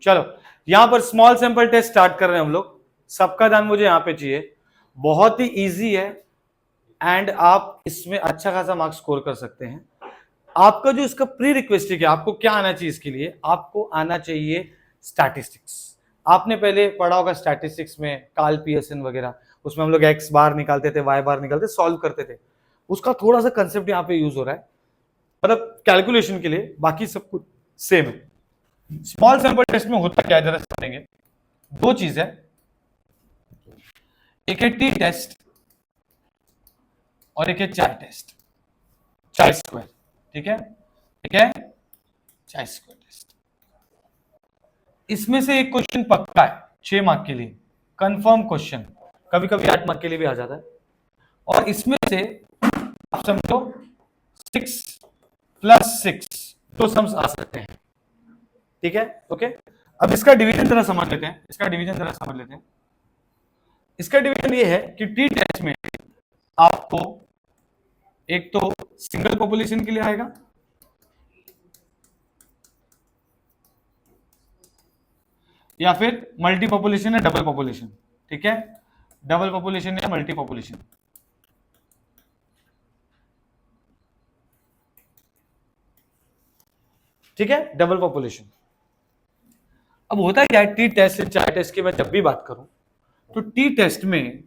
चलो यहां पर स्मॉल सैंपल टेस्ट स्टार्ट कर रहे हैं हम लोग। सबका ध्यान मुझे यहां पे चाहिए, बहुत ही इजी है एंड आप इसमें अच्छा खासा मार्क्स स्कोर कर सकते हैं। आपका जो इसका प्री रिक्वेस्टिक है, आपको क्या आना चाहिए इसके लिए? आपको आना चाहिए स्टैटिस्टिक्स। आपने पहले पढ़ा होगा स्टैटिस्टिक्स में कार्ल पियर्सन वगैरह, उसमें हम लोग एक्स बार निकालते थे, वाई बार निकालते, सॉल्व करते थे। उसका थोड़ा सा कंसेप्ट यहाँ पे यूज हो रहा है, मतलब कैलकुलेशन के लिए, बाकी सब कुछ सेम है। स्मॉल सैंपल टेस्ट में होता क्या है जरा समझेंगे। दो चीज है, एक है टी टेस्ट और एक है चाय टेस्ट, चाय स्क्वायर, ठीक है, ठीक है, चाय स्क्वायर टेस्ट। इसमें से एक क्वेश्चन पक्का है 6 मार्क के लिए, कंफर्म क्वेश्चन, कभी कभी 8 मार्क के लिए भी आ जाता है। और इसमें से आप समझो 6 + 6 तो सम्स आ सकते हैं, ठीक है, ओके। अब इसका डिवीजन जरा समझ लेते हैं, इसका डिवीजन जरा समझ लेते हैं। इसका डिवीजन ये है कि टी टेस्ट में आपको एक तो सिंगल पॉपुलेशन के लिए आएगा, या फिर मल्टी पॉपुलेशन या डबल पॉपुलेशन, ठीक है, डबल पॉपुलेशन या मल्टी पॉपुलेशन। ठीक है, डबल पॉपुलेशन। अब होता क्या है टी टेस्ट से चाय टेस्ट की मैं जब भी बात करूं तो टी टेस्ट में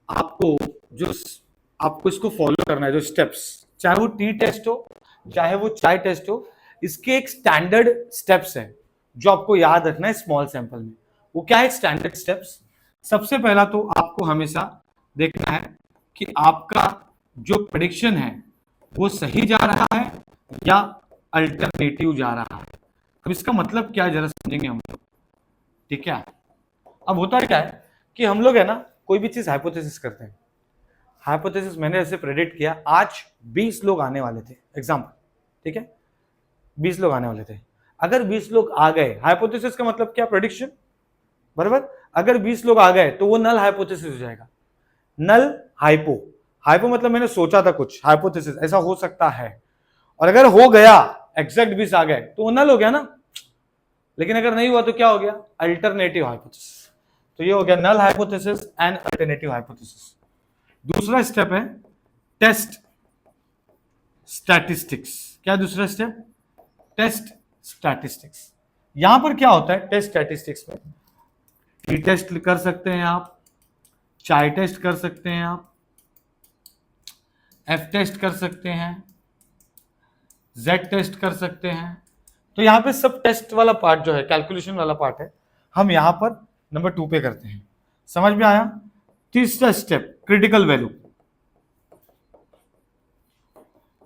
आपको जो आपको इसको फॉलो करना है, जो स्टेप्स, चाहे वो टी टेस्ट हो चाहे वो चाय टेस्ट हो, इसके एक स्टैंडर्ड स्टेप्स है जो आपको याद रखना है स्मॉल सैंपल में। वो क्या है स्टैंडर्ड स्टेप्स? सबसे पहला तो आपको हमेशा देखना है कि आपका जो प्रेडिक्शन है वो सही जा रहा है या अल्टरनेटिव जा रहा है। अब इसका मतलब क्या है जरा समझेंगे हम लोग, ठीक है। अब होता क्या है कि हम लोग है ना कोई भी चीज हाइपोथेसिस करते हैं। हाइपोथेसिस मैंने ऐसे प्रेडिक्ट किया, आज 20 लोग आने वाले थे, एग्जाम्पल, ठीक है, 20 लोग आने वाले थे। अगर 20 लोग आ गए, हाइपोथेसिस का मतलब क्या? प्रेडिक्शन, बराबर। अगर 20 लोग आ गए तो वो नल हाइपोथेसिस हो जाएगा। नल हाइपो, हाइपो मतलब मैंने सोचा था कुछ, हाइपोथेसिस ऐसा हो सकता है, और अगर हो गया एग्जैक्ट 20 आ गए तो वो नल हो गया ना। लेकिन अगर नहीं हुआ तो क्या हो गया? Alternative hypothesis. तो ये हो गया null hypothesis and alternative hypothesis. दूसरा स्टेप है टेस्ट स्टैटिस्टिक्स। क्या दूसरा स्टेप? Test statistics. यहां पर क्या होता है टेस्ट स्टैटिस्टिक्स में? टी टेस्ट कर सकते हैं आप, चाय टेस्ट कर सकते हैं आप, एफ टेस्ट कर सकते हैं, जेड टेस्ट कर सकते हैं। तो यहां पे सब टेस्ट वाला पार्ट जो है, कैलकुलेशन वाला पार्ट है, हम यहां पर नंबर 2 पे करते हैं। समझ में आया? तीसरा स्टेप क्रिटिकल वैल्यू।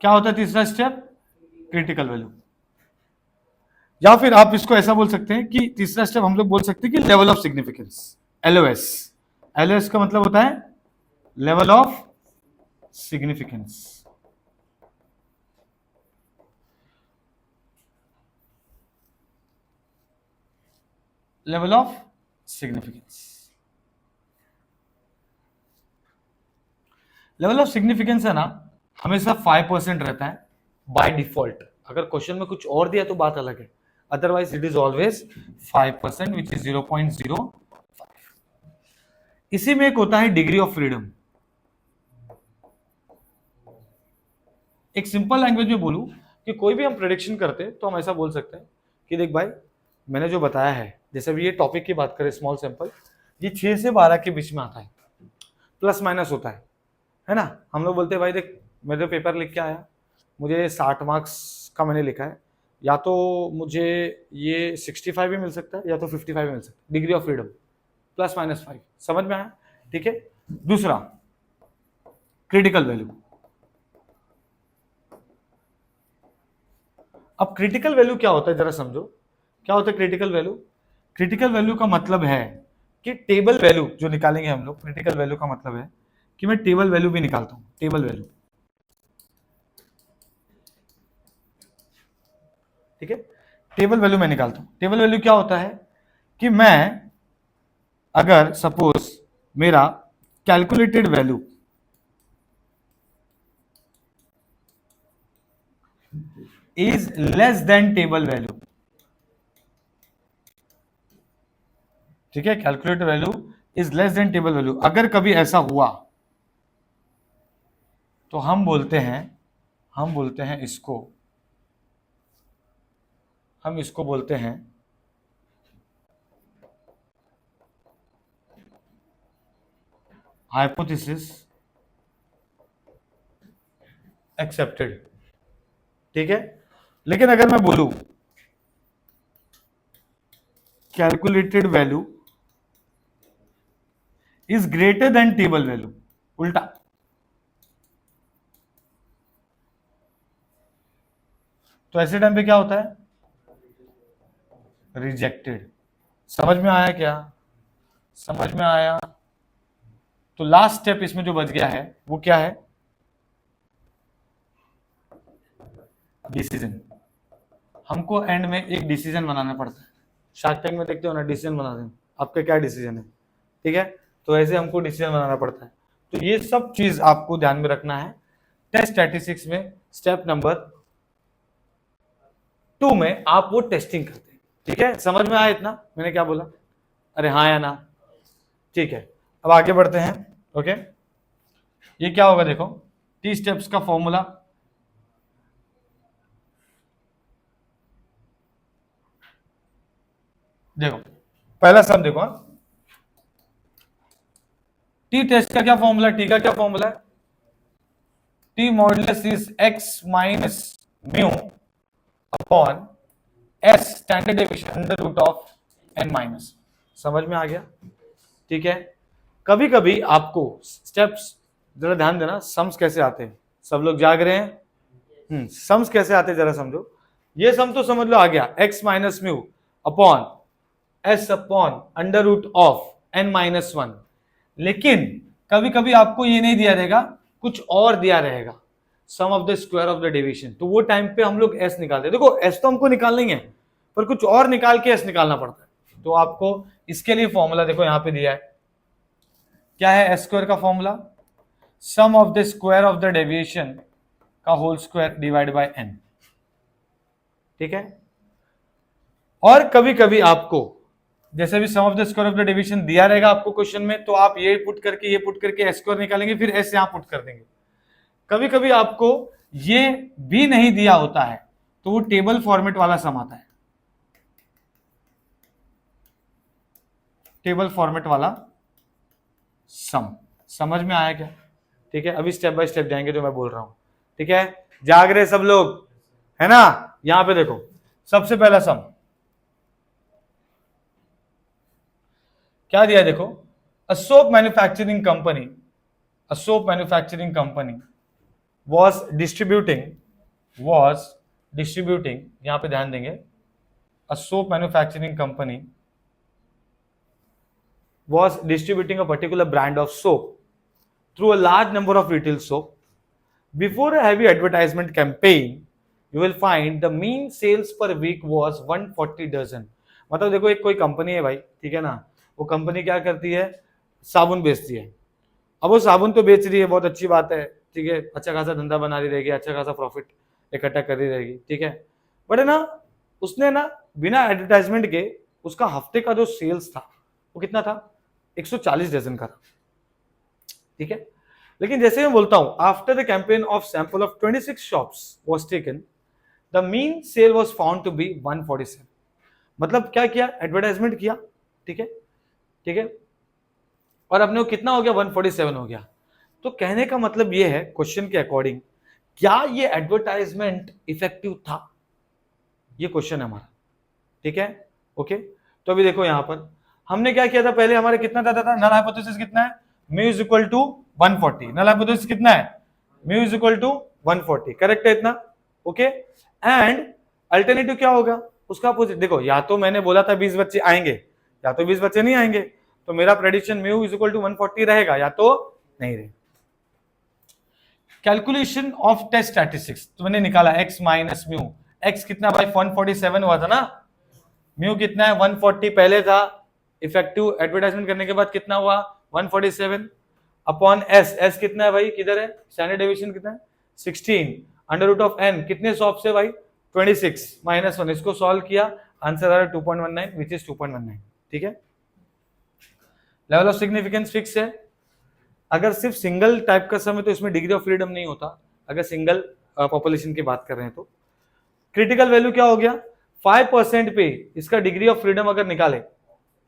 क्या होता है तीसरा स्टेप? Critical value. या फिर आप इसको ऐसा बोल सकते हैं कि तीसरा स्टेप हम लोग बोल सकते हैं कि level of significance, LOS. LOS का मतलब होता है level of significance. Level of significance, level of significance है ना, हमेशा 5% रहता है बाय डिफॉल्ट। अगर क्वेश्चन में कुछ और दिया तो बात अलग है, otherwise it is always 5%, which is 0.05। इसी में एक होता है डिग्री ऑफ फ्रीडम। एक सिंपल लैंग्वेज में बोलूं कि कोई भी हम प्रेडिक्शन करते हैं तो हम ऐसा बोल सकते हैं कि देख भाई, मैंने जो बताया है, जैसे अभी ये टॉपिक की बात करें स्मॉल सैंपल, ये 6 से 12 के बीच में आता है, प्लस माइनस होता है ना। हम लोग बोलते हैं भाई देख, मेरे पेपर लिख के आया, मुझे 60 मार्क्स का मैंने लिखा है, या तो मुझे ये 65 भी मिल सकता है या तो 55 भी मिल सकता है, डिग्री ऑफ फ्रीडम +-5। समझ में आया? ठीक है। दूसरा क्रिटिकल वैल्यू। अब क्रिटिकल वैल्यू क्या होता है जरा समझो, क्या होता है क्रिटिकल वैल्यू? क्रिटिकल वैल्यू का मतलब है कि टेबल वैल्यू जो निकालेंगे हम लोग, क्रिटिकल वैल्यू का मतलब है कि मैं टेबल वैल्यू भी निकालता हूं, टेबल वैल्यू, ठीक है। टेबल वैल्यू मैं निकालता हूं। टेबल वैल्यू क्या होता है कि मैं अगर सपोज मेरा calculated value is less then table value, ठीक है, calculated value is less then table value. अगर कभी ऐसा हुआ तो हम बोलते हैं इसको बोलते हैं हाइपोथेसिस एक्सेप्टेड। ठीक है, लेकिन अगर मैं बोलूं calculated value is greater than table value, उल्टा, तो ऐसे टाइम पे क्या होता है? रिजेक्टेड। समझ में आया क्या? समझ में आया? तो लास्ट स्टेप इसमें जो बच गया है वो क्या है? डिसीजन। हमको एंड में एक डिसीजन बनाना पड़ता है। शार्क टैंक में देखते हो ना, डिसीजन बनाते हैं, आपका क्या डिसीजन है? ठीक है, तो ऐसे हमको डिसीजन बनाना पड़ता है। तो ये सब चीज आपको ध्यान में रखना है। टेस्ट स्टैटिस्टिक्स में स्टेप नंबर 2 में आप वो टेस्टिंग करते हैं। ठीक है, समझ में आया इतना मैंने क्या बोला? अरे हाँ या ना? ठीक है, अब आगे बढ़ते हैं। ओके, ये क्या होगा? देखो, टी स्टेप्स का फॉर्मूला, देखो पहला सम देखो, टी टेस्ट का क्या फॉर्मूला? टी का क्या फॉर्मूला है? T modulus is x minus mu upon s standard deviation under root of n minus. समझ में आ गया? ठीक है, कभी कभी आपको स्टेप्स जरा ध्यान देना, सम्स कैसे आते हैं। सब लोग जाग रहे हैं? सम्स कैसे आते हैं जरा समझो। ये सम तो समझ लो आ गया, x minus mu upon s upon under root of n minus one. लेकिन कभी कभी आपको ये नहीं दिया रहेगा, कुछ और दिया रहेगा, sum of the square of the deviation. तो वो टाइम पे हम लोग एस निकालते हैं। देखो एस तो हमको निकालना ही है, पर कुछ और निकाल के एस निकालना पड़ता है। तो आपको इसके लिए फॉर्मूला देखो यहां पे दिया है, क्या है? एस स्क्वायर का formula sum of the square of the deviation का whole square divide by N. ठीक है, और कभी कभी आपको जैसे भी sum of the square of the deviation दिया रहेगा आपको क्वेश्चन में, तो आप ये पुट करके एस स्क्वायर निकालेंगे, फिर एस यहां पुट कर देंगे। कभी कभी आपको ये भी नहीं दिया होता है, तो वो टेबल फॉर्मेट वाला सम आता है, टेबल फॉर्मेट वाला सम। समझ में आया क्या? ठीक है, अभी स्टेप बाय स्टेप जाएंगे जो मैं बोल रहा हूं। ठीक है, जाग रहे सब लोग, है ना? यहां पे देखो, सबसे पहला सम क्या दिया है? देखो, a soap manufacturing company was distributing, यहां पे ध्यान देंगे, a soap manufacturing company was distributing a particular brand of soap through a large number of retail soap. Before a heavy advertisement campaign, you will find the mean sales per week was 140 dozen. मतलब देखो, एक कोई company है भाई, ठीक है ना, वो कंपनी क्या करती है? साबुन बेचती है। अब वो साबुन तो बेच रही है, बहुत अच्छी बात है, ठीक है, अच्छा खासा धंधा बना रही रहेगी, अच्छा खासा प्रॉफिट इकट्ठा कर रही रहेगी, ठीक है। बट है ना, उसने ना बिना एडवर्टाइजमेंट के उसका हफ्ते का जो सेल्स था वो कितना था? 140 डजन का था, ठीक है। लेकिन जैसे मैं बोलता हूं, after the campaign of sample of 26 shops was taken, the mean sale was found to be 147। मतलब क्या किया? एडवर्टाइजमेंट किया, ठीक है, ठीक है, और अपने को कितना हो गया? 147 हो गया। तो कहने का मतलब ये है, क्वेश्चन के अकॉर्डिंग, क्या ये एडवर्टाइजमेंट इफेक्टिव था? ये क्वेश्चन है हमारा, ठीक है, ओके। तो अभी देखो यहां पर हमने क्या किया था, पहले हमारे कितना था? नल हाइपोथेसिस कितना है? Mu is equal to 140। Null hypothesis कितना है? Mu is equal to 140, correct है इतना, ओके। एंड अल्टरनेटिव क्या होगा उसका? अपोजिट। देखो, या तो मैंने बोला था 20 बच्चे आएंगे, या तो 20 बच्चे नहीं आएंगे, तो मेरा prediction mu is equal to 140 रहेगा, या तो नहीं रहेगा। कैलकुलेशन ऑफ टेस्ट स्टैटिस्टिक्स तो मैंने निकाला, x माइनस म्यू, x कितना भाई? 147 हुआ था ना, म्यू कितना है? 140 पहले था, इफेक्टिव एडवर्टाइजमेंट करने के बाद कितना हुआ? 147 अपॉन s, s कितना है भाई? किधर है? स्टैंडर्ड डेविएशन कितना है? 16 अंडर रूट ऑफ n, कितने शॉप से भाई? 26 माइनस 1। इसको सॉल्व किया, आंसर आ रहा है 2.19 विच इज 2.19, ठीक है। लेवल ऑफ सिग्निफिकेंस फिक्स है। अगर सिर्फ सिंगल टाइप का सम है तो इसमें डिग्री ऑफ फ्रीडम नहीं होता, अगर सिंगल पॉपुलेशन की बात कर रहे हैं तो। क्रिटिकल वैल्यू क्या हो गया, 5% पे इसका डिग्री ऑफ फ्रीडम अगर निकाले,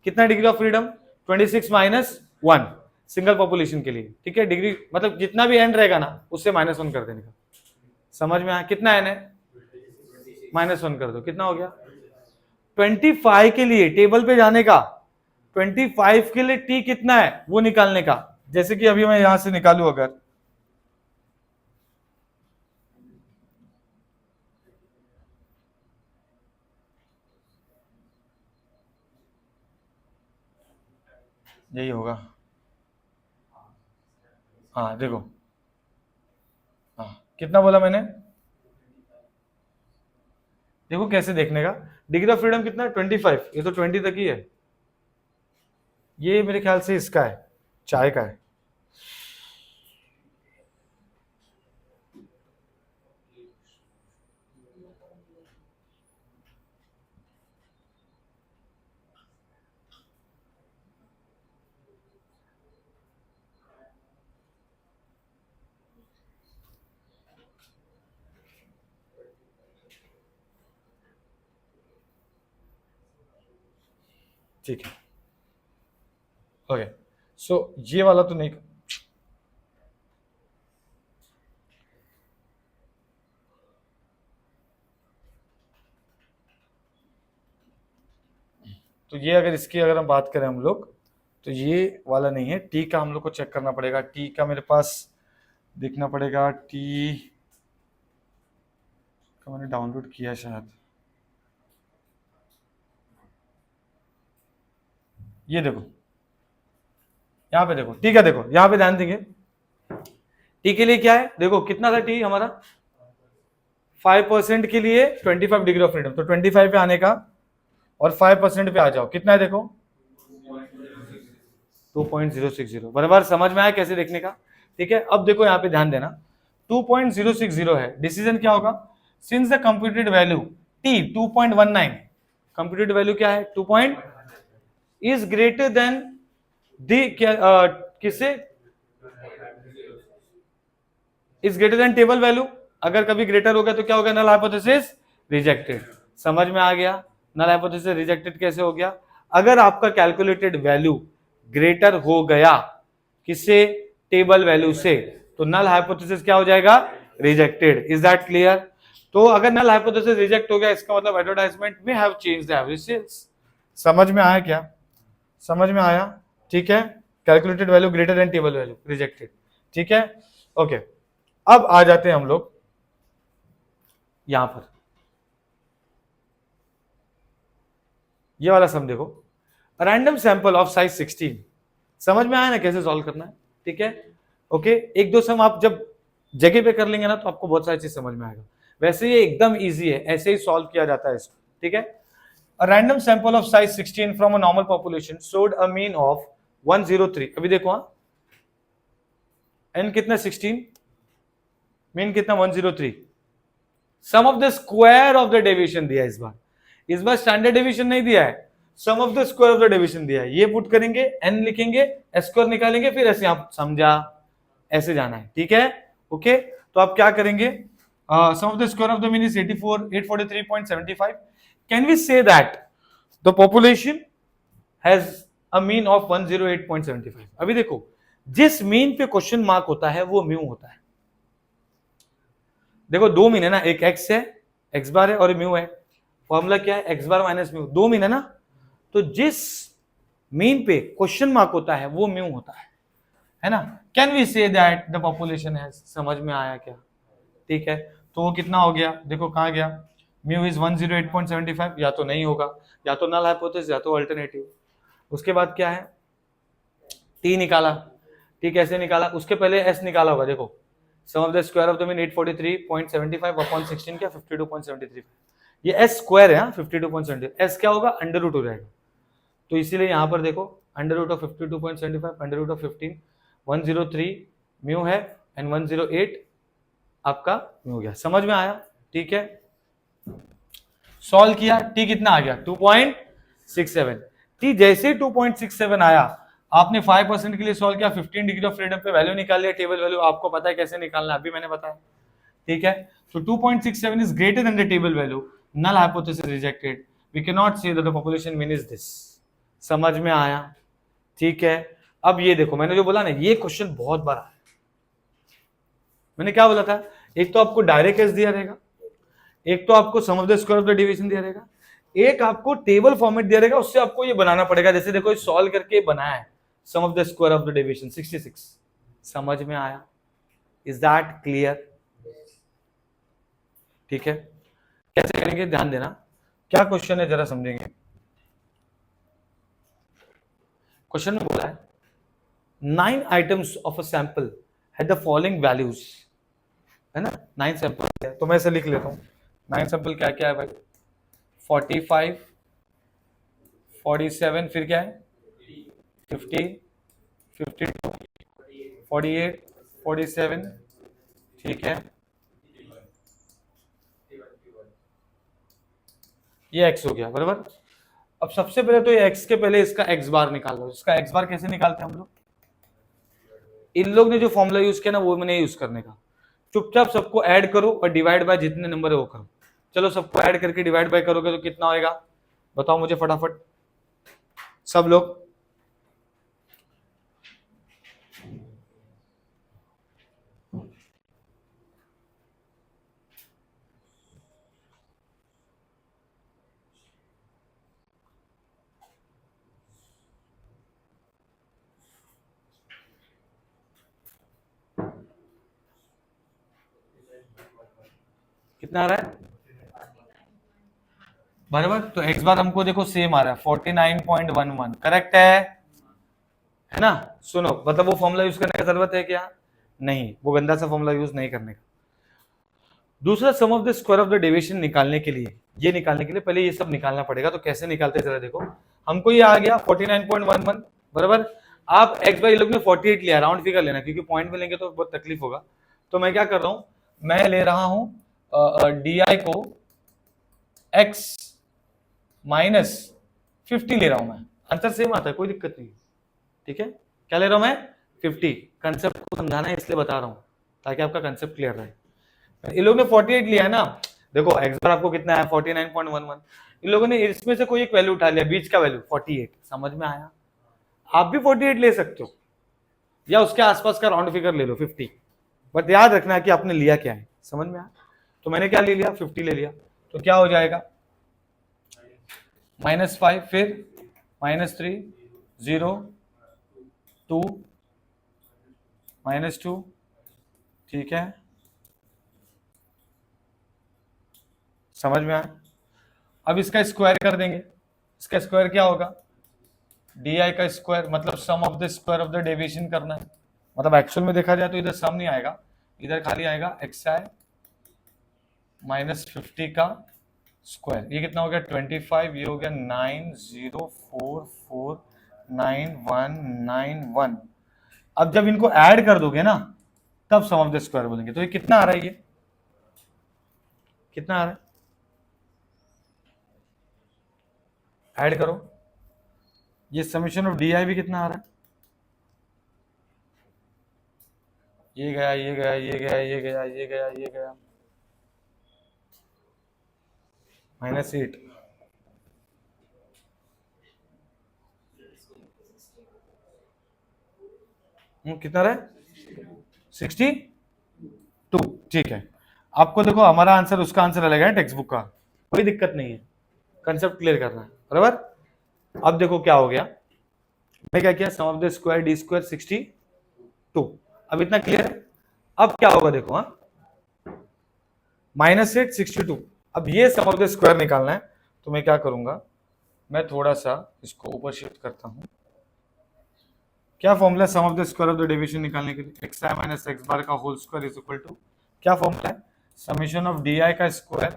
कितना degree of freedom, 26 minus 1 single population के लिए, ठीक है। डिग्री मतलब जितना भी एन रहेगा ना उससे -1 कर देने का। समझ में आया, कितना एन है, -1 कर दो, कितना हो गया 25 के लिए टेबल पे जाने का, 25 के लिए टी कितना है वो निकालने का। जैसे कि अभी मैं यहां से निकालू, अगर यही होगा, हाँ देखो, हाँ कितना बोला मैंने, देखो कैसे देखने का, डिग्री ऑफ फ्रीडम कितना है 25, ये तो 20 तक ही है, ये मेरे ख्याल से इसका है, चाय का है। ठीक है, ओके, सो ये वाला तो नहीं, तो ये अगर इसकी अगर हम बात करें हम लोग, तो ये वाला नहीं है, टी का हम लोग को चेक करना पड़ेगा, टी का मेरे पास देखना पड़ेगा, टी का मैंने डाउनलोड किया शायद, ये देखो यहाँ पे देखो, टी का देखो, यहाँ पे ध्यान देंगे, टी के लिए क्या है, देखो कितना था टी हमारा, 5% के लिए 25 डिग्री ऑफ फ्रीडम, तो 25 पे आने का और 5% पे आ जाओ, कितना है देखो 2.060, बराबर। समझ में आया कैसे देखने का, ठीक है। अब देखो यहाँ पे ध्यान देना, 2.060 है, डिसीजन क्या होगा, since the computed value T 2.19, computed value क्या है 2 इज ग्रेटर देन दी, किससे, is greater than table value, अगर कभी ग्रेटर हो गया तो क्या होगा, नल हाइपोथेसिस रिजेक्टेड। समझ में आ गया, नल हाइपोथेसिस रिजेक्टेड कैसे हो गया, अगर आपका कैलकुलेटेड वैल्यू ग्रेटर हो गया किससे, टेबल वैल्यू से, तो नल हाइपोथेसिस क्या हो जाएगा, रिजेक्टेड। Is that clear. तो अगर नल हाइपोथेसिस रिजेक्ट हो गया इसका मतलब एडवर्टाइजमेंट में have changed the average sales. समझ में आया क्या, समझ में आया, ठीक है। Calculated value greater than table value rejected, ठीक है, ओके। अब आ जाते हैं हम लोग यहां पर, ये वाला सम देखो, रैंडम सैंपल ऑफ साइज 16, समझ में आया ना कैसे सॉल्व करना है, ठीक है, ओके। एक दो सम आप जब जगह पे कर लेंगे ना तो आपको बहुत सारी चीज समझ में आएगा, वैसे ये एकदम इजी है, ऐसे ही सॉल्व किया जाता है इसको, ठीक है। A random sample of size 16 from a normal population showed a mean of 103, अभी देखो, हाँ n कितना 16, मीन कितना 103, sum of the square of the deviation दिया है इस बार स्टैंडर्ड डेविएशन नहीं दिया है, sum of the square of the deviation दिया है, ये पुट करेंगे, n लिखेंगे, स्क्वायर निकालेंगे, फिर ऐसे आप समझा, ऐसे जाना है, ठीक है, ओके। तो आप क्या करेंगे, sum of the square of the mean is 843.75, can we say that the population has a mean of 108.75। अभी देखो, जिस मीन पे क्वेश्चन मार्क होता है वो म्यू होता है, देखो दो मीन है ना, एक एक्स है, एक्स बार है, और म्यू है, फॉर्मूला क्या है, एक्स बार माइनस म्यू, दो मीन है ना, तो जिस मीन पे क्वेश्चन मार्क होता है वो म्यू होता है ना। Can we say that the population है, समझ में आया क्या, ठीक है। तो वो कितना हो गया, देखो कहां गया, म्यू इज 108.75, या तो नहीं होगा, या तो नल हाइपोथेसिस, या तो अल्टरनेटिव। उसके बाद क्या है, टी निकाला, टी कैसे निकाला, उसके पहले एस निकाला होगा, देखो sum of the square of the mean 843.75 upon 16 क्या 52.73, ये एस स्क्वायर है, 52.75, एस क्या होगा, अंडर रूट हो जाएगा, तो इसीलिए यहां पर देखो under root of 52.75 under root of 15, 103 mu है एंड 108 आपका म्यू हो गया। समझ में आया, ठीक है, सॉल्व किया, टी कितना आ गया 2.67, टी जैसे 2.67 आया, आपने 5% के लिए सॉल्व किया, 15 डिग्री ऑफ फ्रीडम पे वैल्यू निकाल लिया, टेबल वैल्यू आपको पता है कैसे निकालना है, अभी मैंने बताया, ठीक है। तो 2.67 is greater than the table value, null hypothesis rejected, we can not say that the population mean is this. समझ में आया, ठीक है। अब ये देखो मैंने जो बोला ना, ये क्वेश्चन बहुत बार आया। मैंने क्या बोला था, एक तो आपको डायरेक्ट केस दिया रहेगा, एक तो आपको sum of the square of the deviation दिया रहेगा, एक आपको टेबल फॉर्मेट दिया रहेगा, उससे आपको ये बनाना पड़ेगा। जैसे देखो सॉल्व करके बनाया है sum of the square of the deviation 66। समझ में आया, इज दैट क्लियर, ठीक है। कैसे करेंगे ध्यान देना, क्या क्वेश्चन है जरा समझेंगे। क्वेश्चन में बोला है 9 items of a sample had the following values, है ना, 9 सैंपल है, तो मैं इसे लिख लेता हूं। 9 सैंपल क्या क्या है भाई, 45, 47, फिर क्या है 50, 52, 48, 47, ठीक है, ये x हो गया बराबर। अब सबसे पहले तो ये x के पहले इसका x बार निकाल लो। इसका x बार कैसे निकालते हैं हम लोग, इन लोग ने जो फॉर्मूला यूज किया ना वो मैंने यूज करने का, चुपचाप सबको ऐड करो और डिवाइड बाय जितने नंबर है वो करो। चलो सबको ऐड करके डिवाइड बाय करोगे तो कितना होएगा, बताओ मुझे फटाफट सब लोग। कितना आ रहा है बराबर, तो x बार हमको देखो सेम आ रहा है 49.11, करेक्ट है ना। सुनो, मतलब वो फॉर्मूला यूज करने की जरूरत है क्या, नहीं, वो गंदा सा फॉर्मूला यूज नहीं करने का। दूसरा sum of the square of the deviation निकालने के लिए, ये निकालने के लिए पहले ये सब निकालना पड़ेगा। तो कैसे निकालते हैं जरा देखो, हमको ये आ गया 49.11 बराबर। आप x बाई लोग ने 48 लिया, राउंड फिगर लेना, क्योंकि पॉइंट में लेंगे तो बहुत तकलीफ होगा। तो मैं क्या कर रहा हूं, मैं ले रहा हूं डी को x माइनस 50 ले रहा हूं मैं, आंसर सेम आता है, कोई दिक्कत नहीं, ठीक है। क्या ले रहा हूं मैं 50, कंसेप्ट को समझाना है इसलिए बता रहा हूं ताकि आपका कंसेप्ट क्लियर रहे। इन लोगों ने 48 लिया है ना, देखो x बार आपको कितना है 49.11, इन लोगों ने इसमें से कोई एक वैल्यू उठा लिया, बीच का वैल्यू 48, समझ में आया। आप भी 48 ले सकते हो या उसके आसपास का राउंड फिगर ले लो 50, बट याद रखना है कि आपने लिया क्या है, समझ में आया। तो मैंने क्या ले लिया 50 ले लिया, तो क्या हो जाएगा -5, फिर -3, 0, 2, -2, ठीक है, समझ में आया। अब इसका स्क्वायर कर देंगे, इसका स्क्वायर क्या होगा, डी आई का स्क्वायर, मतलब sum of the square of the deviation करना है। मतलब एक्चुअल में देखा जाए तो इधर सम नहीं आएगा, इधर खाली आएगा एक्स आई -50 का स्क्वायर। ये कितना हो गया 25, ये हो गया 90449191। अब जब इनको ऐड कर दोगे ना तब सम ऑफ द स्क्वायर बोलेंगे। तो ये कितना आ रहा है, ये कितना आ रहा है, ऐड करो, ये समीशन ऑफ डी आई भी कितना आ रहा है, ये गया, ये गया, ये गया, ये गया, ये गया, ये गया, -8, कितना रहा है 62, ठीक है। आपको देखो हमारा आंसर उसका आंसर अलग है टेक्स्ट बुक का, कोई दिक्कत नहीं है, कंसेप्ट क्लियर करना है बराबर। अब देखो क्या हो गया, मैं क्या किया sum of the square d square 62, अब इतना क्लियर है। अब क्या होगा देखो, हाँ -8 62, अब ये सम ऑफ द स्क्वायर निकालना है। तो मैं क्या करूंगा, मैं थोड़ा सा इसको ऊपर शिफ्ट करता हूं। क्या formula sum of the square of the deviation निकालने के लिए, x i minus x bar का whole square is equal to, क्या फॉर्मूला है, समीशन ऑफ डी आई का square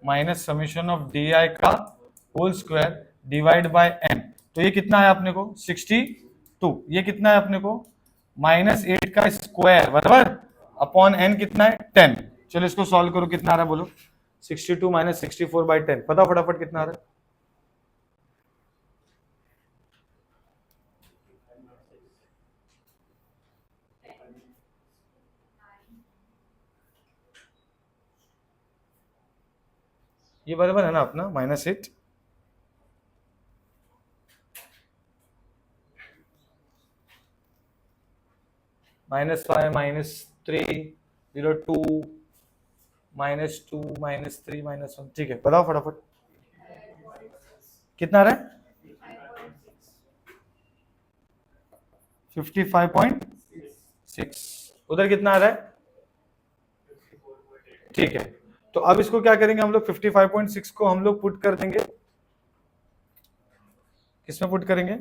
minus summation of d i का whole square divide by n. तो ये कितना है अपने को 62, ये कितना है अपने को -8 का स्क्वायर बराबर अपॉन एन कितना है 10। चलो इसको सॉल्व करो, कितना आ रहा है बोलो, 62 माइनस 64/10, पता फटाफट कितना आ रहा है, ये बराबर है ना अपना -8 -5 -3 0 2 -2 -3 -1, ठीक है, बताओ फटाफट कितना आ रहा है? 55.6। उधर कितना आ रहा है? ठीक है, तो अब इसको क्या करेंगे हम लोग, 55.6 को हम लोग पुट कर देंगे, किसमें पुट करेंगे?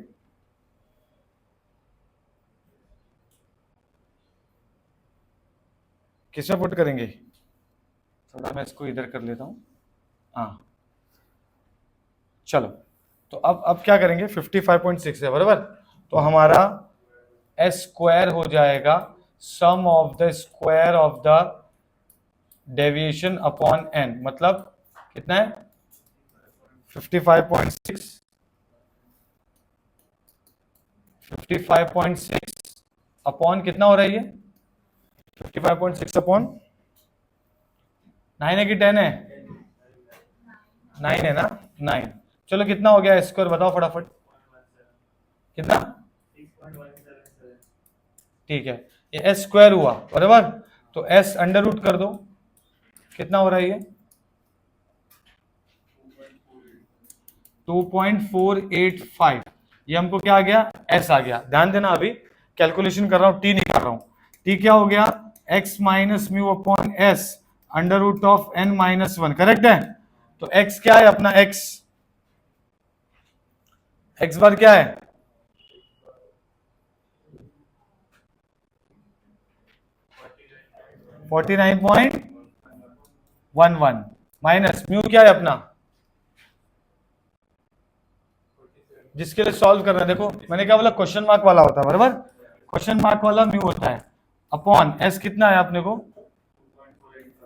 किसमें पुट करेंगे? थोड़ा मैं इसको इधर कर लेता हूं। हाँ चलो, तो अब क्या करेंगे, 55.6 है बराबर, तो हमारा एस स्क्वायर हो जाएगा sum of the square of the deviation upon n, मतलब कितना है? 55.6 अपॉन कितना हो रहा है ये? 55.6 अपॉन 9 है कि 10 है? 9 है ना, 9। चलो कितना हो गया स्क्वायर, बताओ फटाफट कितना? ठीक है, ये एस स्क्वायर हुआ बराबर, तो एस अंडर रूट कर दो, कितना हो रहा है ये? 2.485। ये हमको क्या आ गया? एस आ गया। ध्यान देना, अभी कैलकुलेशन कर रहा हूं, टी निकाल रहा हूं। टी क्या हो गया? X minus mu upon s under root of n minus 1, correct है? तो एक्स क्या है अपना? एक्स बार क्या है? 49.11 माइनस म्यू क्या है अपना, जिसके लिए सॉल्व करना है। देखो मैंने क्या बोला, क्वेश्चन मार्क वाला होता है बराबर, क्वेश्चन मार्क वाला म्यू होता है, अपॉन एस कितना है अपने को?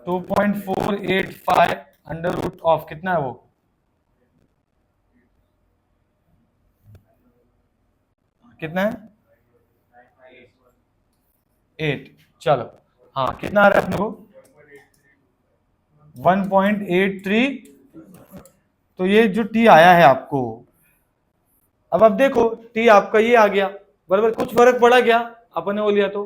2.485 अंडर रूट ऑफ कितना है वो? कितना है? 8। चलो हाँ, कितना आ रहा है अपने को? 1.83। तो ये जो टी आया है आपको, अब देखो टी आपका ये आ गया बराबर, कुछ फर्क पड़ा क्या अपन ने वो लिया तो,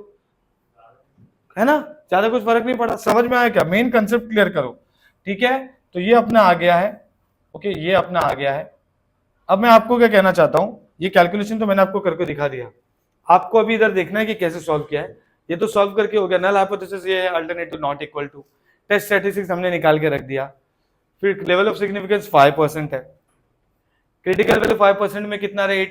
है ना? ज्यादा कुछ फर्क नहीं पड़ा। समझ में आया क्या? मेन कंसेप्ट क्लियर करो, ठीक है? तो ये अपना आ गया है, ओके, ये अपना आ गया है। अब मैं आपको क्या कहना चाहता हूं, ये कैलकुलेशन तो मैंने आपको करके दिखा दिया, आपको अभी इधर देखना है कि कैसे सॉल्व किया है। ये तो सॉल्व करके हो गया, नल हाइपोथेसिस ये है, alternative not equal to, test statistics हमने निकाल के रख दिया, फिर लेवल ऑफ सिग्निफिकेंस 5% है, क्रिटिकल वैल्यू 5% में कितना रहे?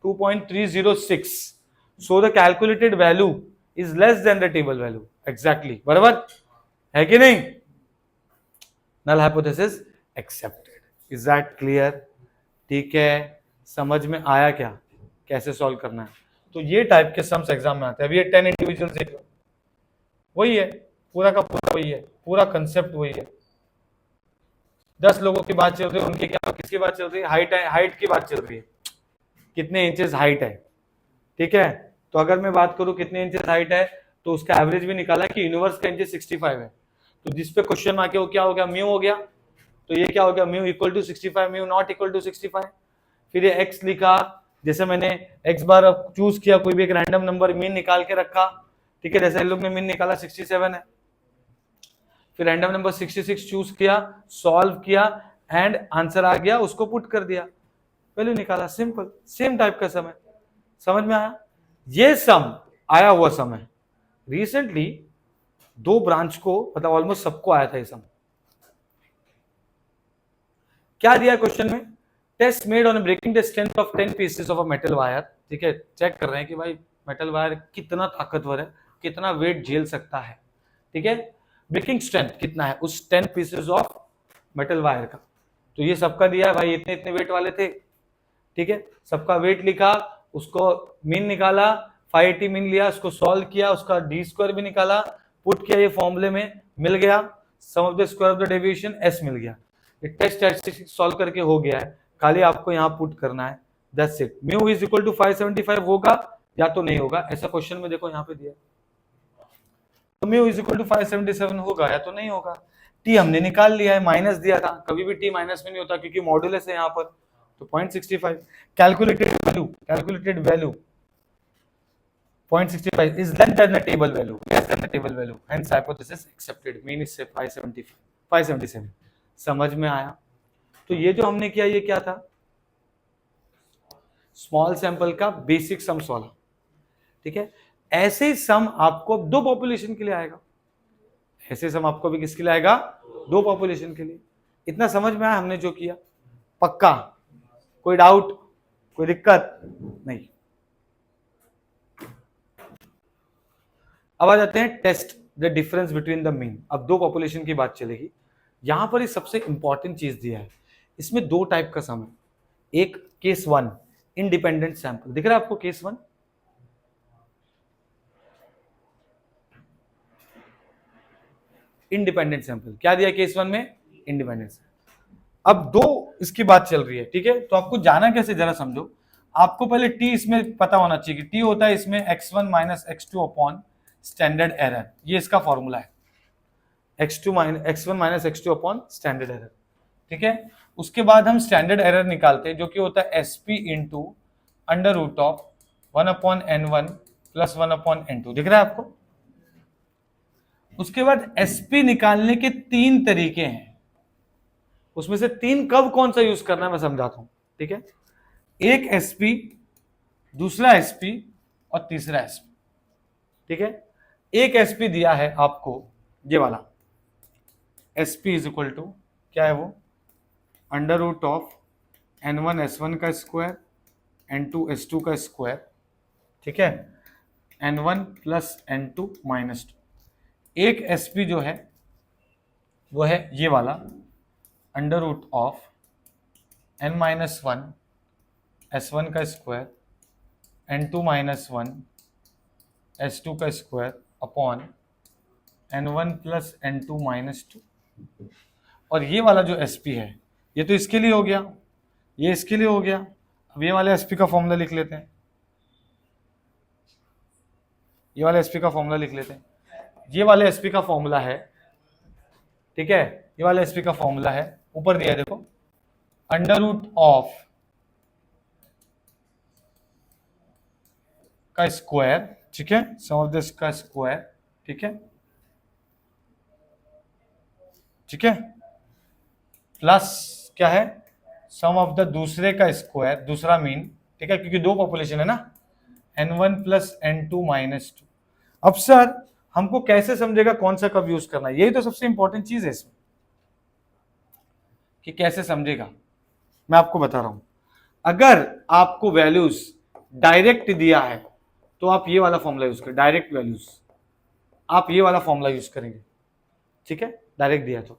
2.306। So the calculated value is less than the table value, exactly बराबर है कि नहीं? Null hypothesis accepted. Is that clear? ठीक है, समझ में आया क्या कैसे सॉल्व करना है? तो ये टाइप के सम्स एग्जाम में आते हैं। अभी ये 10 इंडिविजुअल्स, वही है पूरा का पूरा, वही है पूरा कंसेप्ट, वही है। 10 लोगों की बात चल रही है, उनकी क्या, किसकी बात चल रही है? हाइट की बात चल रही है, कितने इंचेस हाइट है, ठीक है? तो अगर मैं बात करूं कितने इंचेस हाइट है, तो उसका एवरेज भी निकाला कि यूनिवर्स का इंचेस 65 है, तो जिस पे क्वेश्चन आके वो क्या हो गया? म्यू हो गया। तो ये क्या हो गया? Mu equal to 65, mu not equal to 65। फिर ये एक्स लिखा, जैसे मैंने एक्स बार चूज किया, कोई भी एक रैंडम नंबर मीन निकाल के रखा, ठीक है? जैसे इन लोग ने मीन निकाला 67 है, फिर रैंडम नंबर 66 चूज किया, सॉल्व किया एंड आंसर आ गया, उसको पुट कर दिया, वैल्यू निकाला, सिंपल। सेम टाइप का सम है, समझ में आया? ये सम आया हुआ सम है, रिसेंटली 2 ब्रांच को, मतलब ऑलमोस्ट सबको आया था ये सम। क्या दिया क्वेश्चन में? Test made on breaking the strength of 10 pieces of a metal wire, ठीक है? चेक कर रहे हैं कि भाई मेटल वायर कितना ताकतवर है, कितना वेट झेल सकता है, ठीक है? ब्रेकिंग स्ट्रेंथ कितना है उस 10 पीसेस ऑफ मेटल वायर का। तो ये सबका दिया है भाई, इतने इतने वेट वाले थे, ठीक है? सबका वेट लिखा, उसको मीन निकाला, 580 मीन लिया, उसको सॉल्व किया, उसका डी स्क्वायर भी निकाला, पुट किया, ये फॉर्मूले में मिल गया, sum of the square of the deviation s मिल गया। ये टेस्ट स्टैटिस्टिक्स सॉल्व करके हो गया है, खाली आपको यहाँ पुट करना है, that's it. Mu is equal to 575 होगा या तो नहीं होगा, ऐसा क्वेश्चन में देखो यहाँ पे दिया, तो म्यू इज इक्वल टू 577 होगा या तो नहीं होगा। टी हमने निकाल लिया है, माइनस दिया था, कभी भी टी माइनस में नहीं होता क्योंकि मॉड्यूलस है यहाँ पर, तो 0.65 calculated value 0.65 is less than the table value, hence hypothesis accepted, mean is 577। समझ में आया? तो ये जो हमने किया ये क्या था, स्मॉल सैंपल का बेसिक सम सॉल्व, ठीक है। ऐसे सम आपको दो पॉपुलेशन के लिए आएगा, ऐसे सम आपको भी किसके लिए आएगा, दो पॉपुलेशन के लिए। इतना समझ में आया हमने जो किया? पक्का? कोई डाउट, कोई दिक्कत नहीं? अब आ जाते हैं test the difference between the mean. अब दो पॉपुलेशन की बात चलेगी। यहां पर सबसे इंपॉर्टेंट चीज दिया है, इसमें दो टाइप का सम है। एक केस वन, इंडिपेंडेंट सैंपल, दिख रहा है आपको केस वन? इंडिपेंडेंट सैंपल क्या दिया केस वन में? Independent sample. अब दो इसकी बात चल रही है, ठीक है। तो आपको जाना कैसे जरा समझो। आपको पहले टी इसमें पता होना चाहिए कि टी होता है इसमें x1 minus x2 upon standard error, ये इसका फॉर्मूला है, x1 minus x2 upon standard error, ठीक है। उसके बाद हम स्टैंडर्ड एरर निकालते हैं जो कि होता है sp into under root of 1 upon n1 plus 1 upon n2, दिख रहा है आपको? उसके बाद sp निकालने के तीन तरीके हैं, उसमें से तीन कब कौन सा यूज करना है मैं समझाता हूं, ठीक है। एक sp, दूसरा sp और तीसरा sp, ठीक है। एक sp दिया है आपको ये वाला, sp इज इक्वल टू क्या है वो, under root of n1 s1 का स्क्वायर n2 s2 का स्क्वायर, ठीक है, n1 प्लस n2 माइनस 2। एक sp जो है वो है ये वाला, under root of n minus 1 s1 का स्क्वायर n2 माइनस 1 s2 का square upon n1 plus n2 minus 2। और ये वाला जो sp है ये तो इसके लिए हो गया, ये इसके लिए हो गया। अब ये वाले sp का फॉर्मूला लिख लेते हैं, ये वाले sp का फॉर्मूला लिख लेते हैं। ये वाले sp का फॉर्मूला है, ठीक है, ये वाले sp का फॉर्मूला है, ऊपर दिया है देखो, अंडर रूट ऑफ का स्क्वायर, ठीक है, सम ऑफ दिस का स्क्वायर, ठीक है, ठीक है, प्लस क्या है, सम ऑफ द दूसरे का स्क्वायर, दूसरा मीन, ठीक है, क्योंकि दो पॉपुलेशन है ना, n1 प्लस n2 माइनस 2। अब सर हमको कैसे समझेगा कौन सा कब यूज करना है, यही तो सबसे इंपॉर्टेंट चीज है इसमें, कि कैसे समझेगा। मैं आपको बता रहा हूं, अगर आपको वैल्यूज डायरेक्ट दिया है तो आप ये वाला फॉर्मूला यूज करें, डायरेक्ट वैल्यूज आप ये वाला फॉर्मूला यूज करेंगे, ठीक है, डायरेक्ट दिया तो।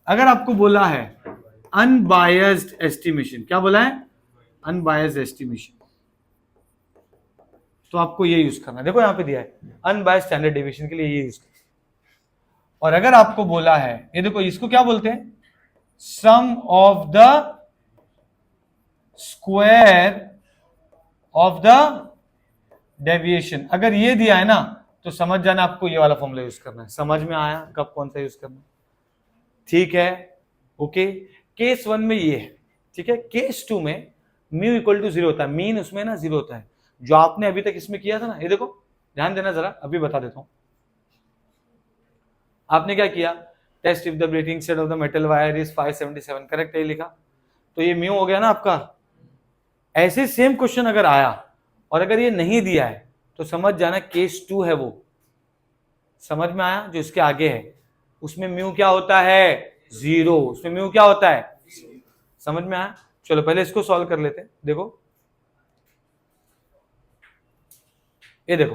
अगर आपको बोला है अनबायस्ड एस्टिमेशन, क्या बोला है, अनबायस्ड एस्टिमेशन, तो आपको ये यूज करना है, देखो यहां पे दिया है अनबायस्ड स्टैंडर्ड डेविएशन के लिए ये यूज करना। और अगर आपको बोला है, ये देखो इसको क्या बोलते हैं, sum of the square of the deviation, अगर ये दिया है ना तो समझ जाना आपको ये वाला फॉर्मूला यूज करना है। समझ में आया कब कौन सा यूज करना है, ठीक है, ओके। केस वन में ये है, ठीक है। केस टू में म्यू इक्वल टू 0 होता है, मीन उसमें ना 0 होता है, जो आपने अभी तक इसमें किया था ना, ये देखो ध्यान देना जरा, अभी बता देता हूं। आपने क्या किया, test if the breaking state of the metal wire is 577, correct है लिखा, तो ये म्यू हो गया ना आपका। ऐसे सेम क्वेश्चन अगर आया और अगर ये नहीं दिया है तो समझ जाना केस 2 है वो, समझ में आया, जो इसके आगे है उसमें म्यू क्या होता है, 0, उसमें म्यू क्या होता है, समझ में आया। चलो पहले इसको सॉल्व कर लेते हैं, देखो ये देखो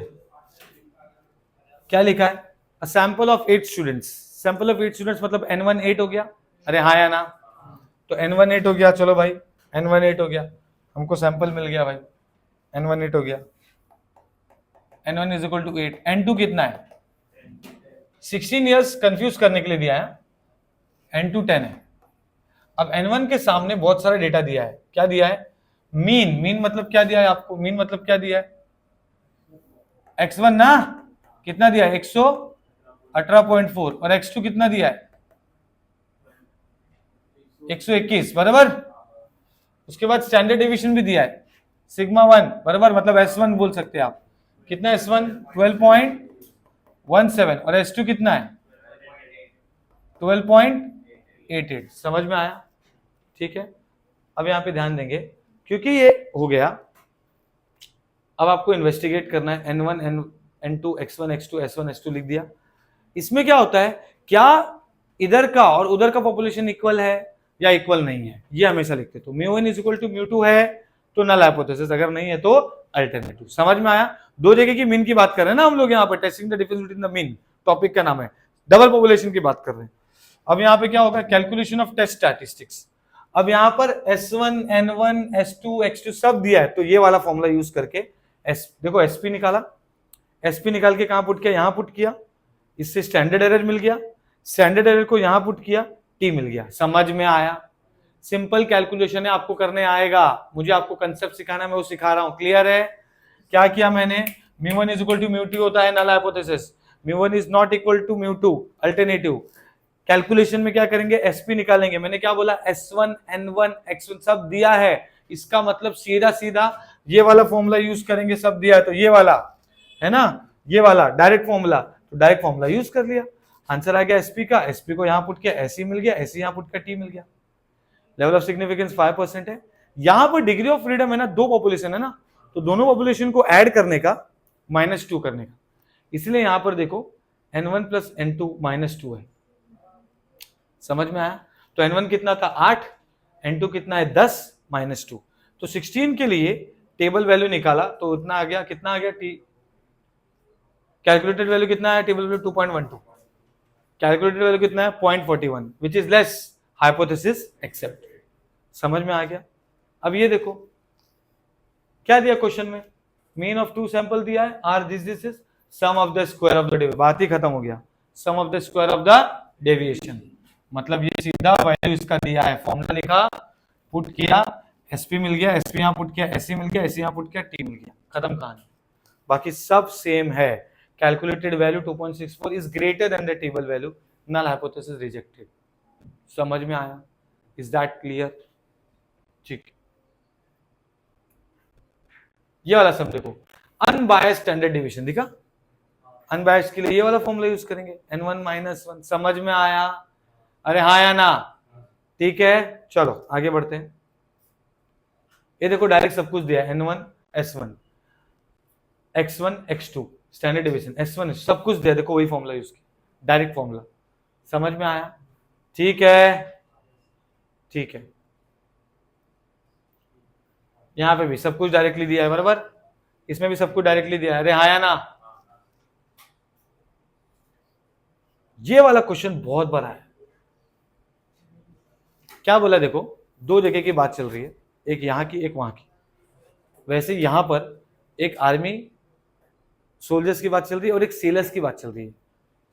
क्या लिखा है, a sample of 8 students, sample of 8 students मतलब n1 8 हो गया, अरे हाँ या ना, तो n1 8 हो गया, चलो भाई n1 8 हो गया, हमको सैंपल मिल गया भाई, n1 8 हो गया, n1 is equal to 8, n2 कितना है 16 इयर्स, कंफ्यूज करने के लिए दिया है, n2 10 है। अब n1 के सामने बहुत सारा डेटा दिया है, क्या दिया है, मीन, मीन मतलब क्या दिया है आपको, मीन मतलब क्या दिया है, x1 ना, कितना दिया है 118.4 और x2 कितना दिया है 121 बराबर। उसके बाद स्टैंडर्ड डेविएशन भी दिया है सिग्मा 1 बराबर, मतलब S1 बोल सकते हैं आप। कितना S1 12.17 और S2 कितना है 12.88। समझ में आया? ठीक है, अब यहां पे ध्यान देंगे क्योंकि ये हो गया। अब आपको इन्वेस्टिगेट करना है N1 N2 X1 X2 S1 S2 लिख दिया। इसमें क्या होता है, क्या इधर का और उधर का पॉपुलेशन इक्वल है या इक्वल नहीं है, ये हमेशा लिखते। तो μ1 इज इक्वल टू μ2 है तो नल हाइपोथेसिस, अगर नहीं है तो अल्टरनेटिव। समझ में आया? दो जगह की मीन की बात कर रहे हैं ना हम लोग यहाँ पर, testing the difference between the mean, topic का नाम है, डबल पॉपुलेशन की बात कर रहे हैं। अब यहाँ पे क्या होगा, कैलकुलेशन ऑफ टेस्ट स्टैटिस्टिक्स। अब यहाँ पर S1 N1 S2 X2 सब दिया है, तो ये वाला फॉर्मूला यूज करके देखो SP निकाला, SP निकाल के कहां पुट किया, यहां पुट किया, इससे स्टैंडर्ड एरर मिल गया, स्टैंडर्ड एरर को यहां पुट किया, T मिल गया। समझ में आया? सिंपल कैलकुलेशन है, आपको करने आएगा, मुझे आपको कंसेप्ट सिखाना है, मैं वो सिखा रहा हूं। क्लियर है? क्या किया मैंने, μ1 इज इक्वल टू μ2 होता है null hypothesis, μ1 is not equal to μ2 alternative. Calculation में क्या करेंगे, SP निकालेंगे। मैंने क्या बोला, S1 N1 X1 सब दिया है, इसका मतलब सीधा सीधा ये वाला फॉर्मूला यूज करेंगे, सब दिया है तो ये वाला है ना, ये वाला डायरेक्ट फॉर्मूला, तो डायरेक्ट फॉर्मूला यूज कर लिया, आंसर आ गया SP का। SP को यहां पुट किया, SE मिल गया, SE यहां पुट किया, T मिल गया। लेवल ऑफ सिग्निफिकेंस 5% है। यहां पर डिग्री ऑफ फ्रीडम है ना, दो पॉपुलेशन है ना, तो दोनों पॉपुलेशन को ऐड करने का -2 करने का, इसलिए यहां पर देखो N1 प्लस N2 -2 है। समझ में आया? तो N1 कितना था 8, N2 कितना है 10 -2, तो 16 के लिए टेबल वैल्यू निकाला तो इतना आ गया, कितना आ गया T, कैलकुलेटेड वैल्यू कितना है, टेबल वैल्यू 2.12, कैलकुलेटेड वैल्यू कितना है 0.41, which is less, hypothesis accept. समझ में आ गया? अब ये देखो क्या दिया क्वेश्चन में, मीन ऑफ 2 सैंपल दिया है, are this is sum of the square of the deviation, बात ही खत्म हो गया, sum of the square of the deviation, मतलब ये सीधा वैल्यू इसका दिया है, फॉर्मूला लिखा, पुट किया, SP मिल गया, SP यहां पुट किया, SE मिल गया, SE यहां पुट किया, T मिल गया, खत्म कहानी। बाकी सब सेम है। Calculated value 2.64 is greater than the table value, null hypothesis rejected. समझ में आया? Is that clear? ठीक, ये वाला सब देखो, अनबायस्ड स्टैंडर्ड डिवीजन दिखा, अनबायस्ड के लिए ये वाला फॉर्मूला यूज करेंगे, N1 -1। समझ में आया? अरे हाँ या ना? ठीक है, चलो आगे बढ़ते हैं। ये देखो डायरेक्ट सब कुछ दिया है, N1 S1 X1 X2 standard division, S1 सब कुछ दिया, देखो वही फॉर्मूला यूज किया, डायरेक्ट फॉर्मूला। समझ में आया? ठीक है, ठीक है, यहां पे भी सब कुछ डायरेक्टली दिया है बराबर, इसमें भी सब कुछ डायरेक्टली दिया है। अरे हाँ या ना? ये वाला क्वेश्चन बहुत बड़ा है। क्या बोला, देखो दो जगह की बात चल रही है, एक यहां की एक वहां की। वैसे यहां पर एक आर्मी सोल्जर्स की बात चल रही है और एक सेलर्स की बात चल रही है।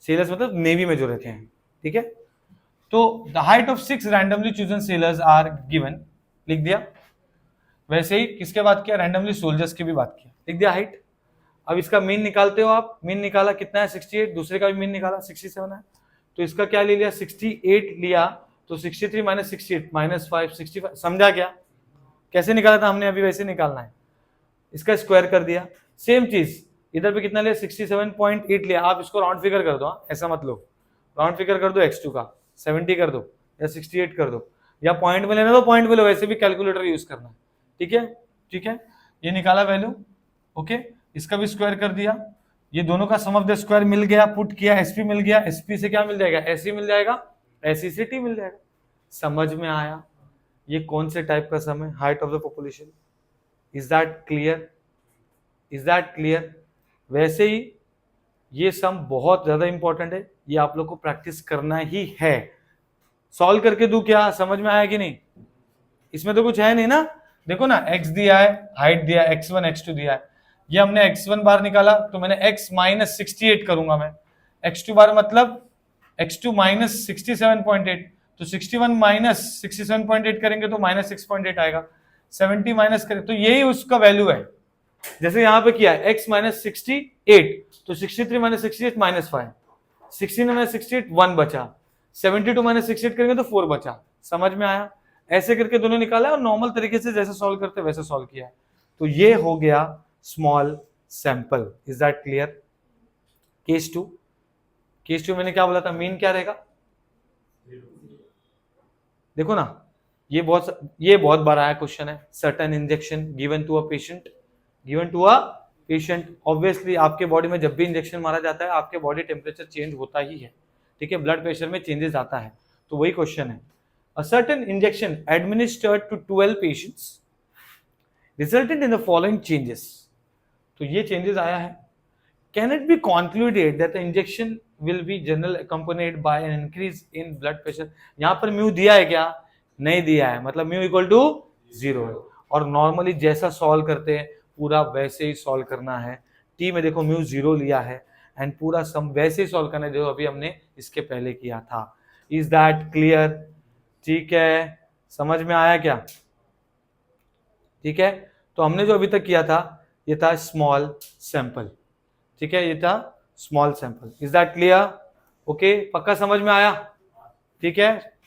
सेलर्स मतलब नेवी में जो रहते हैं, ठीक है। तो the height of 6 randomly chosen sellers are given, लिख दिया। वैसे ही किसके बात किया, रैंडमली सोल्जर्स की भी बात किया, लिख दिया हाइट। अब इसका मीन निकालते हो आप, मीन निकाला कितना है 68, दूसरे का भी मीन निकाला 67 है, तो इसका क्या ले लिया 68 लिया, तो 63 - 68 -5 65। समझा क्या? कैसे निकाला था हमने, अभी वैसे निकालना है, इसका स्क्वायर कर दिया। सेम चीज इधर पे कितना लिया 67.8 लिया, आप इसको राउंड फिगर कर दो, ऐसा मत लो, राउंड फिगर कर दो x2 का 70 कर दो या 68 कर दो, या पॉइंट में लेना तो पॉइंट में लो, वैसे भी कैलकुलेटर यूज करना है, ठीक है। ठीक है, ये निकाला वैल्यू, ओके, इसका भी स्क्वायर कर दिया, ये दोनों का सम ऑफ द स्क्वायर मिल गया, पुट किया, SP मिल गया, SP से क्या मिल जाएगा, SE मिल जाएगा, SE से T मिल जाएगा। समझ में आया? ये कौन से टाइप का सम है, height of the population. Is that clear? Is that clear? वैसे ही ये सम बहुत ज्यादा इंपॉर्टेंट है, ये आप लोग को प्रैक्टिस करना ही है। सॉल्व करके दूं क्या, समझ में आया कि नहीं? इसमें तो कुछ है नहीं ना, देखो ना, x दिया है, हाइट दिया है, x1 x2 दिया है, ये हमने x1 बार निकाला तो मैंने x - 68 करूंगा मैं, x2 बार मतलब x2 - 67.8, तो 61 - 67.8 करेंगे तो -6.8 आएगा, 70 माइनस करें तो यही उसका वैल्यू है। जैसे यहां पे किया है x - 68, तो 63 - 68 -5, 16 - 68 1 बचा, 72 - 68 करेंगे तो 4 बचा, समझ में आया? ऐसे करके दोनों निकाला और नॉर्मल तरीके से जैसे सॉल्व करते वैसे सॉल्व किया। तो ये हो गया small sample. Is that clear? Case two, case two मैंने क्या बोला था, मीन क्या रहेगा? देखो ना, ये बहुत बार आया क्वेश्चन है। Certain injection given to a patient, given to a patient. Obviously आपके बॉडी में जब भी इंजेक्शन मारा जाता है आपके बॉडी टेम्परेचर चेंज होता ही है, ठीक है, ब्लड प्रेशर में चेंजेस आता है। तो वही क्वेश्चन है। A certain injection administered to 12 patients resulted in the following changes. तो ये चेंजेस आया है। Can it be concluded that the injection will be general accompanied by an increase in blood pressure. यहां पर म्यू दिया है क्या? नहीं दिया है, मतलब म्यू इक्वल टू 0 है। और नॉर्मली जैसा सॉल्व करते हैं पूरा वैसे ही सॉल्व करना है। टी में देखो म्यू 0 लिया है एंड पूरा सम वैसे ही सॉल्व करना है जो अभी हमने इसके पहले किया था। Is that clear? ठीक है, समझ में आया क्या? ठीक है, तो हमने जो अभी तक किया था ये था स्मॉल सैंपल। ठीक है, ये था small sample. Is that clear? Okay, पक्का समझ में आया? ठीक है,